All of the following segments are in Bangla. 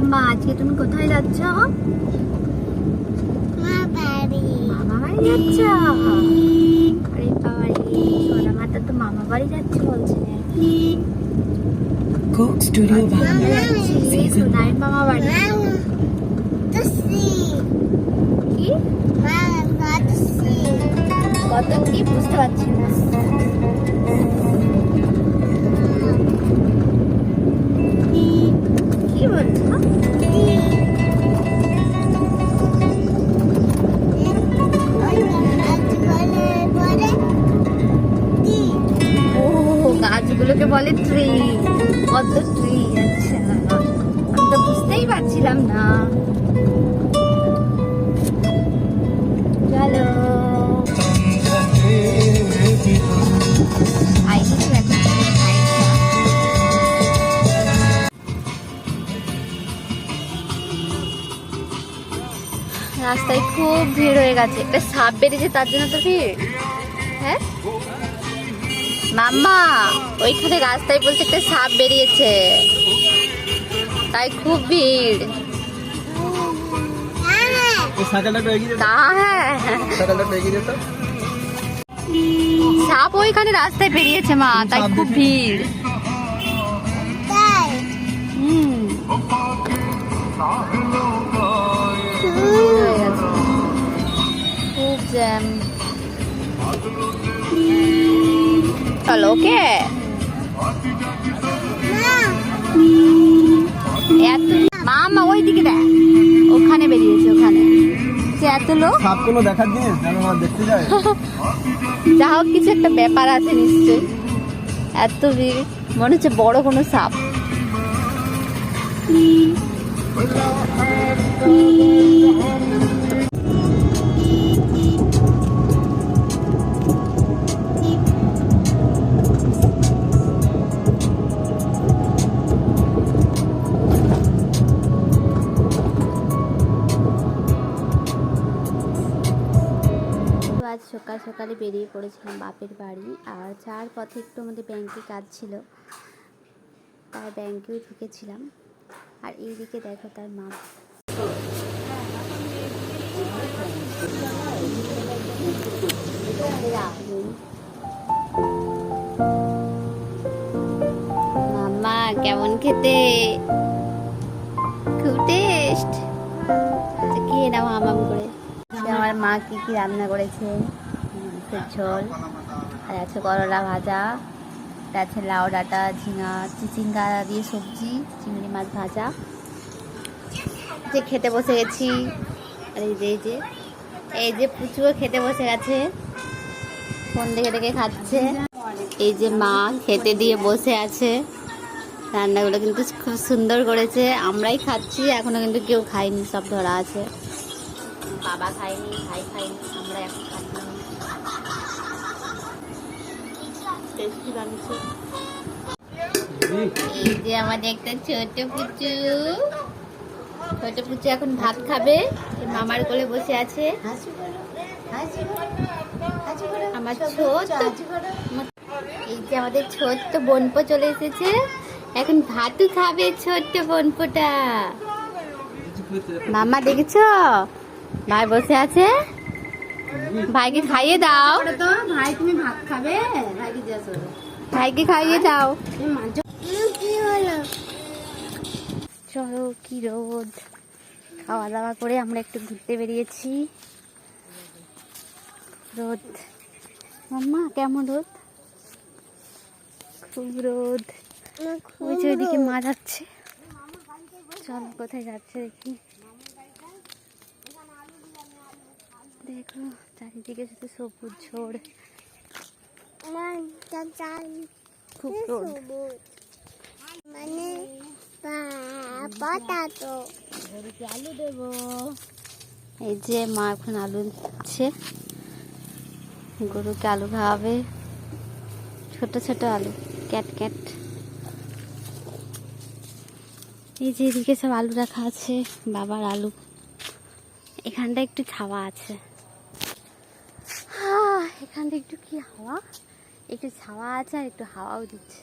মাম্মা, আজকে তুমি কোথায় যাচ্ছ? মামা বাড়ি যাচ্ছ? আরে বাবা রে, সোনা মাতা তো মামা বাড়ি যাচ্ছে বলছে। Coke Studio সোনাই মামা বাড়ি। কি কত কি বুঝতে পারছি না। কি বলছো? গাছগুলোকে বলে ট্রি। কত ট্রি? আচ্ছা, আমি তো বুঝতেই পারছিলাম না। চলো রাস্তায় খুব ভিড় হয়ে গেছে। একটা সাপ বেরিয়েছে তার জন্য তো ভিড়। হ্যাঁ মাম্মা, ওইখানে রাস্তায় বলছে একটা সাপ বেরিয়েছে, তাই খুব ভিড়। সাপ ওইখানে রাস্তায় বেরিয়েছে মা, তাই খুব ভিড়। খুব জ্যাম। চলো ওকে। মামা ওই দিকে দেখ, ওখানে বেরিয়েছে, ওখানে এত লোক। সাপ কোনো দেখার জিনিস যেন দেখতে যায়। যা হোক, কিছু একটা ব্যাপার আছে নিশ্চয়ই। এত ভিড়, মনে হচ্ছে বড় কোনো সাপ। আজ সকাল সকালে বেরিয়ে পড়েছিলাম বাপের বাড়ি, আর যার পথে একটু আমাদের ব্যাংকে কাজ ছিল, তার ব্যাংকেও ঢুকেছিলাম। আর এইদিকে দেখো তার মা। মাম্মা কেমন খেতে? খুব টেস্ট। খেয়ে নাও হামাম করে। আমার মা কি কি রান্না করেছে, ঝোল, আর আছে করলা ভাজা, আছে লাউ ডাঁটা, ঝিঙা, চিচিঙ্গা দিয়ে সবজি, চিংড়ি মাছ ভাজা। যে খেতে বসে গেছি। আর এই যে পুচুও খেতে বসে গেছে, ফোন দেখে দেখে খাচ্ছে। এই যে মা খেতে দিয়ে বসে আছে। রান্নাগুলো কিন্তু খুব সুন্দর করেছে, আমরাই খাচ্ছি, এখনো কিন্তু কেউ খায়নি, সব ধরা আছে। বাবা খায়নি, ভাই খায়নি, আমরা এখন খাচ্ছি। টেস্টি বানিয়েছে। এই যে আমাদের একটা ছোট পুচু এখন ভাত খাবে, মামার কোলে বসে আছে। আমার এই যে আমাদের ছোট্ট বোনপো চলে এসেছে, এখন ভাতও খাবে ছোট্ট বোনপোটা। মামা দেখেছো, ভাই বসে আছে, ভাইকে খাইয়ে দাও। ভাই তুমি ভাত খাবে? ভাইকে খাইয়ে দাও। চলো, কি রোদ। খাওয়া দাওয়া করে আমরা একটু ঘুরতে বেরিয়েছি। রোদ মাম্মা, কেমন রোদ? খুব রোদ। ওই যে ওইদিকে মা যাচ্ছে। চলো কোথায় যাচ্ছে দেখি। দেখো চারিদিকে শুধু সবুজ ঝোড়, খুব রোদ। আলু দেবো। এই যে মা এখন আলু দিচ্ছে, গরুকে আলু খাওয়াবে। ছোট ছোট আলু, ক্যাট ক্যাট। এই যে এদিকে সব আলু রাখা আছে, বাবার আলু। এখানটা একটু ছাওয়া আছে, এখানটা একটু কি হাওয়া, একটু ছাওয়া আছে আর একটু হাওয়াও দিচ্ছে।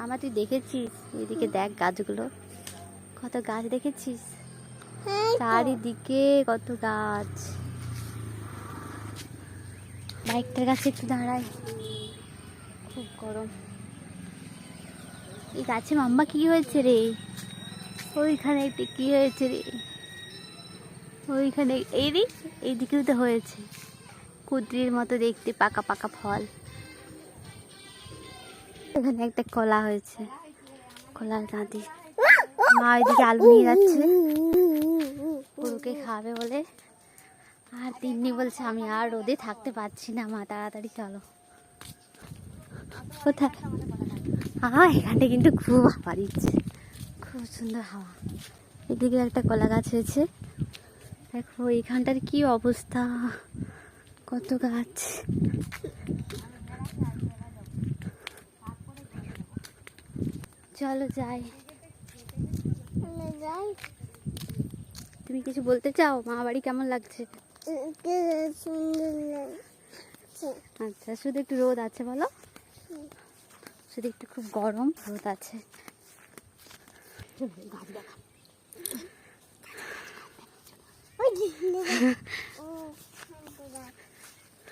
আমার তুই দেখেছিস, এদিকে দেখ গাছগুলো কত গাছ দেখেছিস? চারিদিকে কত গাছ। বাইকটার কাছে একটু দাঁড়াই, খুব গরম। এই গাছে মাম্মা কি হয়েছে রে? ওইখানে একটা কি হয়েছে রে? ওইখানে এই রে, এইদিকেও তো হয়েছে কুদরির মতো দেখতে, পাকা পাকা ফল। এখানে একটা কলা হয়েছে, কলার কাঁদি। মা ওইদিকে আলু নিয়ে যাচ্ছে গরুকে খাবে বলে। আর তিন্নি বলছে আমি আর রোদে থাকতে পারছি না মা, তাড়াতাড়ি চলো। কোথায়? এখানটা কিন্তু খুব হাওয়া দিচ্ছে, খুব সুন্দর হাওয়া। এদিকে একটা কলা গাছ হয়েছে, দেখো এইখানটার কি অবস্থা, কত গাছ। চলো যাই। তুমি কিছু বলতে চাও? মা বাড়ি কেমন লাগছে? আচ্ছা, শুধু একটু রোদ আছে বলো, শুধু একটু খুব গরম রোদ আছে।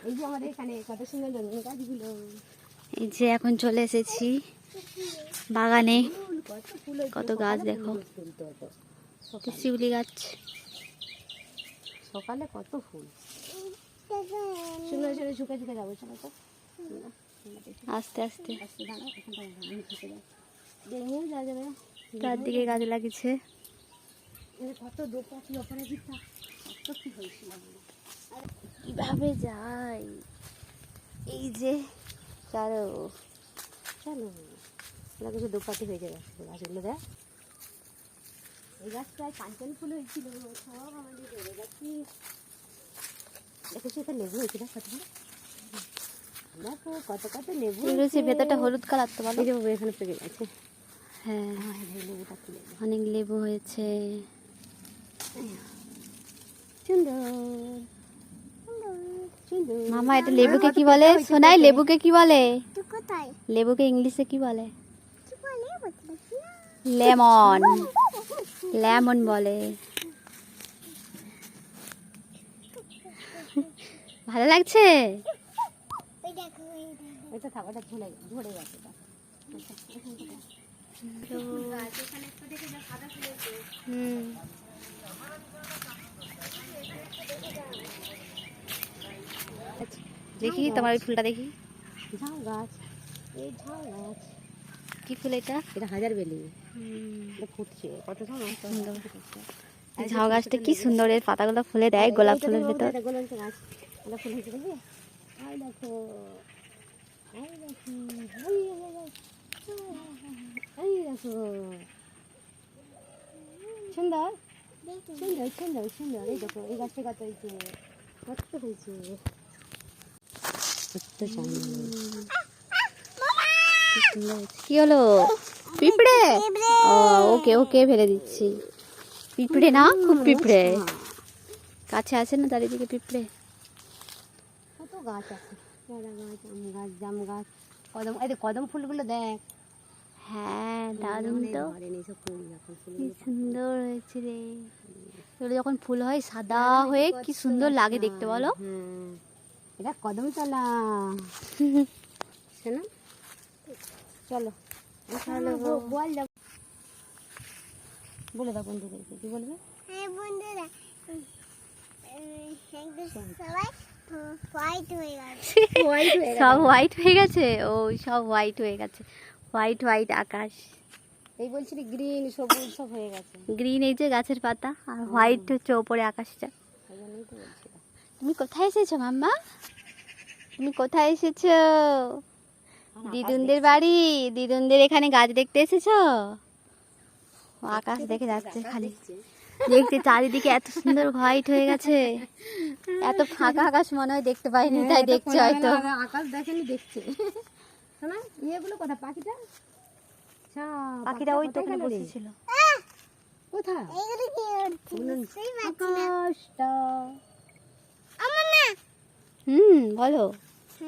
এই যে আমাদের এখানে কত সুন্দর রঙিন গাছগুলো। এই যে এখন চলে এসেছি বাগানে, কত গাছ দেখো, শিউলি গাছ। সকালে কত ফুল, শুনে শুনে শুকে শুকে যাবো। চলো তো, আস্তে আস্তে দাঁড়াও, এখানটা দেখে যাওয়া যাবে। চারদিকে গাছ লাগিয়েছে। কত দোপাটি অপরাজিতা, কত কি হয়েছিল। কিভাবে যাই? এই যে চলো চলো, ওরা কিছু দোপাটি হয়ে যাবে গাছগুলো। দেখ, এই গাছটায় কাঞ্চন ফুল হয়েছিল, সব আমাদের বেড়ে গেছি। দেখেছি এটা লেবু হয়েছিল কতগুলো, দেখো কত কত লেবু রয়েছে। ভেতরটা হলুদ কালার তো বলো। এই যে এখানে পেকে গেছে। হ্যাঁ, লেবুটা তুলে অনেক লেবু হয়েছে। সুন্দর সুন্দর। মামা এটা লেবুকে কি বলে? শোনাই, লেবুকে কি বলে? লেবুকে ইংলিশে কি বলে? লেমন, লেমন বলে। ভালো লাগছে? এটা থাকাটা ঝরে ঝরে গেছে। হুম, দেখি তোমার ওই ফুলটা দেখি। ঝাউ গাছ, এই ঝাউ গাছ। কি ফুল এটা? এটা হাজার বেলি, এটা ফুটছে কত সুন্দর। এই ঝাউ গাছটা কি সুন্দর, এর পাতাগুলো ফুলে দেয় গোলাপ ফুলের ভেতর। গোলাপ গাছ, এটা ফুল হয়েছে দেখি। আই দেখো, আই দেখো, এই দেখো, সুন্দর সুন্দর সুন্দর সুন্দর। এই দেখো, এই গাছটা কত হয়েছে, কত হয়েছে, কত সুন্দর। কি সুন্দর হয়েছে। কি হলো? পিঁপড়ে? ও, ওকে ওকে ফেলে দিচ্ছি। পিঁপড়ে না, খুব পিঁপড়ে কাছে আছে না চারিদিকে পিঁপড়ে। কত গাছ আছে, পেয়ারা গাছ, আম গাছ, জাম গাছ, কদম। এই যে কদম ফুলগুলো দেখ। হ্যাঁ, দারুণ তো, কি সুন্দর হয়েছে রে। এগুলো যখন ফুল হয় সাদা হয়ে কি সুন্দর লাগে দেখতে বলো। এটা কদম তলা। শোনো, চলো বল যাব। বলে দাও বন্ধুদেরকে, কি বলবে? বন্ধুরা, সবাই হোয়াইট হয়ে গেছে। সব হোয়াইট হয়ে গেছে। ও, সব হোয়াইট হয়ে গেছে, হোয়াইট হোয়াইট আকাশ। এই বলছিলি গ্রিন সবুজ সব হয়ে গেছে। গ্রিন এই যে গাছের পাতা, আর হোয়াইট হচ্ছে ওপরে আকাশটা। এই জন্যই তো বলছিলাম। তুমি কোথায় এসেছো মাম্মা? তুমি কোথায় এসেছো? দিদুনদের বাড়ি। দিদুনদের এখানে গাছ দেখতে এসেছো? ও আকাশ দেখে যাচ্ছে খালি, দেখতে চারিদিকে এত সুন্দর হোয়াইট হয়ে গেছে। এত ফাঁকা আকাশ মনে হয় দেখতে পাইনি, তাই দেখছে হয়তো। আকাশ দেখেনি, দেখছে। শোনা, ইয়েগুলো কোথায়? পাখিটা, পাখিটা ওই তো ওখানে বসেছিল। কোথায়? এগুলো কি হচ্ছে? বুঝতেই পারছি না। আকাশটা আমার না, বলো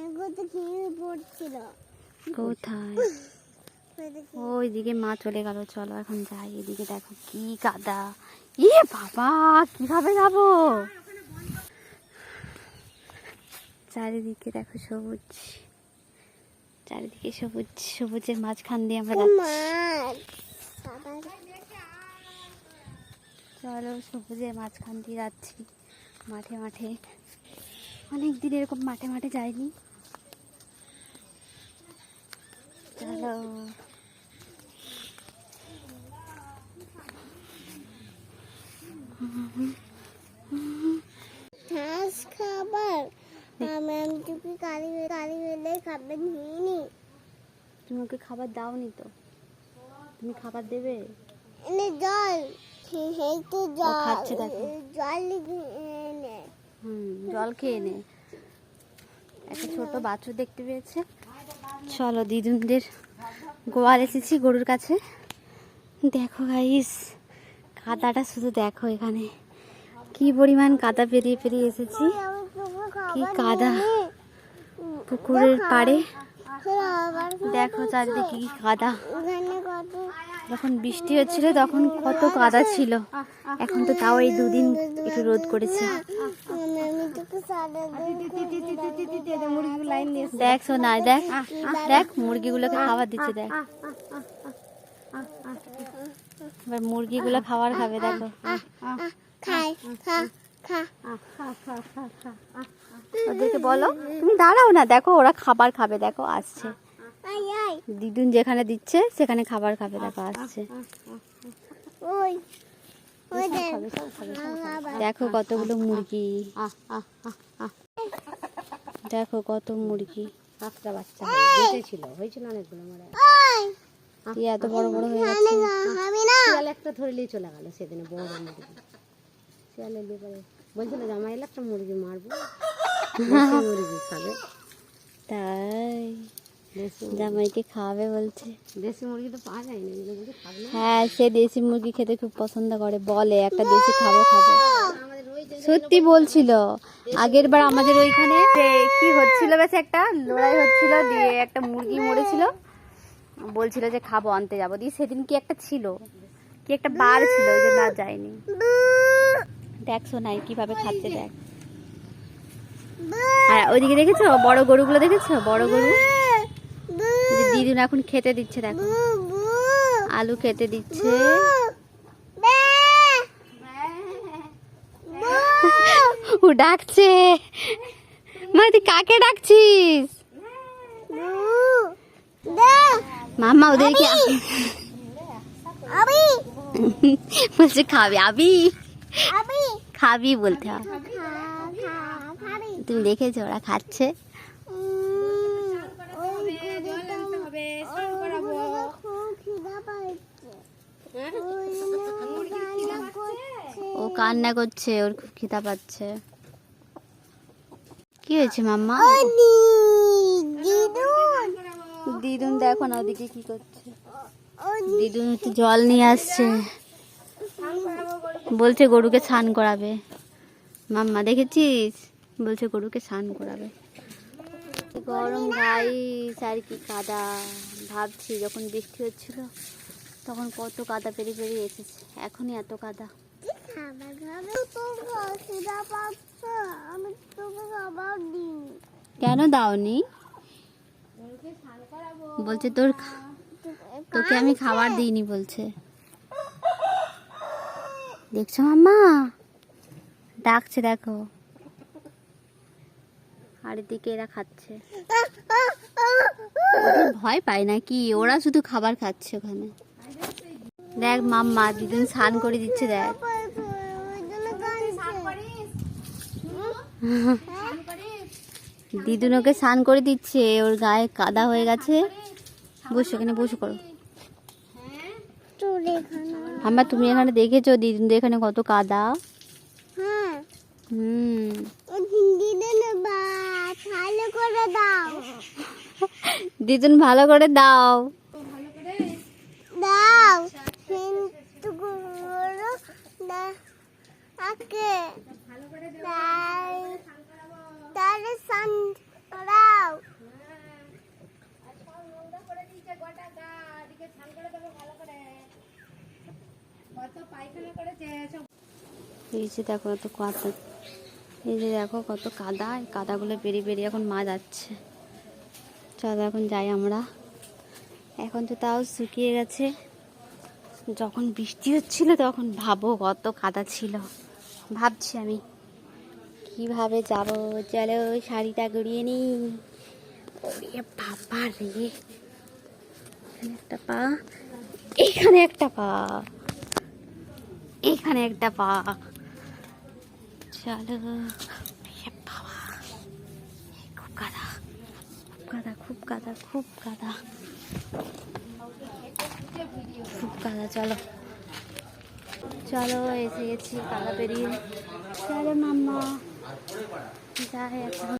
এগুলো তো কি পড়ছিল। কোথায়? ওইদিকে মা চলে গেল, চলো এখন যাই। এদিকে দেখো কি কাদা, ইয়ে বাবা কিভাবে যাবো? চারিদিকে দেখো সবুজ, চারিদিকে সবুজ, সবুজের মাঝখান দিয়ে আমরা যাচ্ছি। চলো সবুজের মাঝখান দিয়ে যাচ্ছি, মাঠে মাঠে। অনেক দিন এরকম মাঠে মাঠে যাইনি। চলো ঘাস খাবার ম্যাম তুমি কালি কালি হলে খাবার নিইনি। তুমি ওকে খাবার দাওনি তো, তুমি খাবার দেবে? এনে জল, এই তো ও খাচ্ছে দেখো। জল এনে জল খেয়ে নে। একটা ছোট বাছুর দেখতে পেয়েছে। চলো দিদুনদের গোয়াল এসেছি, গরুর কাছে। দেখো গাইস কাদাটা শুধু দেখো, এখানে কি পরিমাণ কাদা পেরিয়ে পেরিয়ে এসেছি। কি কাদা পুকুরের পাড়ে, দেখো চারিদিকে কি কাদা। যখন বৃষ্টি হচ্ছিল তখন কত কাদা ছিল, এখন তো তাও এই দুদিন একটু রোদ করেছে। দেখ সোনাই, দেখ দেখ মুরগিগুলোকে খাবার দিচ্ছে, দেখ এবার মুরগিগুলো খাবার খাবে, দেখো ওদেরকে বলো তুমি দাঁড়াও না, দেখো ওরা খাবার খাবে, দেখো আসছে। দিদুন যেখানে দিচ্ছে সেখানে খাবার খাবে, দেখো আসছে। দেখো কতগুলো মুরগি, দেখো কত মুরগি। সাতটা বাচ্চা ছিল, হয়েছিল অনেকগুলো মারা। কি এত বড় বড় হয়ে গেছে। শিয়াল একটা ধরলেই চলে গেল সেদিনে, বড় মুরগি। শিয়ালের ব্যাপারে বলছিল জামাই এলে একটা মুরগি মারবো, মুরগি খাবে। তাই জামাইকে খাওয়াবে বলছে। দেশি মুরগি তো পাওয়া যায় না, খাবে না। হ্যাঁ সে দেশি মুরগি খেতে খুব পছন্দ করে, বলে একটা দেশি খাবো খাবো। সত্যি বলছিল। আগের বার আমাদের ওইখানে কি হচ্ছিল, বেশ একটা লড়াই হচ্ছিল, দিয়ে একটা মুরগি মরেছিল, বলছিল যে খাবো, আনতে যাবো। দিয়ে সেদিন কি একটা ছিল, কি একটা বার ছিল, ওই জন্য আর যায়নি। দেখছো নাই কিভাবে খাচ্ছে, দেখ। আর ওইদিকে দেখেছো বড় গরুগুলো, দেখেছো বড় গরু? দিদুন এখন খেতে দিচ্ছে, দেখো আলু খেতে দিচ্ছে। ও ডাকছে, মা তুই কাকে ডাকছিস? মামা ওদেরকে বলছে খাবি, আবি খাবি বলতে হবে। তুমি দেখেছো ওরা খাচ্ছে। ও কান্না করছে, ওর খুব খিদা পাচ্ছে। কি হয়েছে মাম্মা? দিদুন দেখো না ওদিকে কি করছে। দিদুন একটু জল নিয়ে আসছে, বলছে গরুকে স্নান করাবে। মাম্মা দেখেছিস, বলছে গরুকে স্নান করাবে। গরম গাইস, আর কি কাদা। ভাবছি যখন বৃষ্টি হচ্ছিল তখন কত কাদা পেরিয়ে পেরিয়ে এসেছে, এখনই এত কাদা। কেন দাওনি? বলছে তোকে আমি খাবার দিইনি বলছে। দেখছো মাম্মা ডাকছে, দেখো। আর এদিকে এরা খাচ্ছে, ওদের ভয় পায় নাকি, ওরা শুধু খাবার খাচ্ছে ওখানে। দেখ মাম্মা দিদুন স্নান করে দিচ্ছে, দেখ। দিদুন ওকে স্নান করে দিচ্ছে, ওর গায়ে কাদা হয়ে গেছে। বসো এখানে, বসে করো। মাম্মা তুমি এখানে দেখেছো দিদুন এখানে কত কাদা? দিদুন ভালো করে দাও, দাও তাহলে সান দাও। এই যে দেখো কত কাদা, এই যে দেখো কত কাদা, এই কাদাগুলো পেরিয়ে পেরিয়ে এখন মা যাচ্ছে। চলো এখন যাই আমরা। এখন তো তাও শুকিয়ে গেছে, যখন বৃষ্টি হচ্ছিল তখন ভাবো কত কাদা ছিল। ভাবছি আমি কিভাবে যাব। চলো শাড়িটা গড়িয়ে নিই। ওরে বাবা রে, এখানে একটা পা, এখানে একটা পা, এখানে একটা পা। চলো বাবা, খুব কাদা, খুব কাদা, খুব কাদা, খুব কাদা, খুব কাদা। চলো চলো, এসে গেছি কাদা পেরিয়ে। চলো মাম্মা যাই এখন।